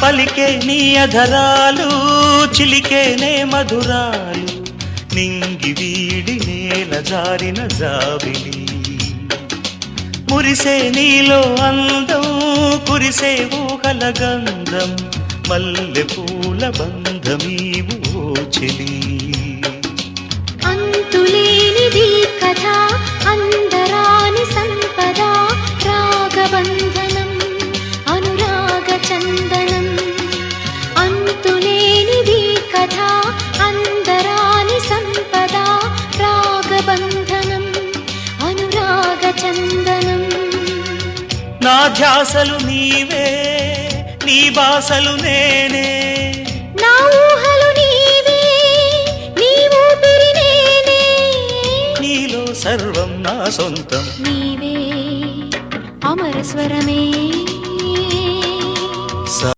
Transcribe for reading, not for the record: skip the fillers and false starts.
పలికే నీ అధరాలు చిలికేనే మధురాలు నింగి వీడి నేల జారిన జాబిలి మురిసే నీలో అందం కురిసే ఊహల గంధం మల్లె పూల బంధమీవు చెలి అంతులేనిది కథ అందరాని సంపద రాగబంధనం అనురాగ చందనం అంతులేనిది కథ అందరాని సంపద రాగబంధనం అనురాగ చందనం నా ధ్యాసలు నీవే నీ బాసలు నేనే నా ఊహలు నీవే నీ ఊపిరి నేనే నీలో సర్వం నా సొంతం నీవే అమర స్వరమే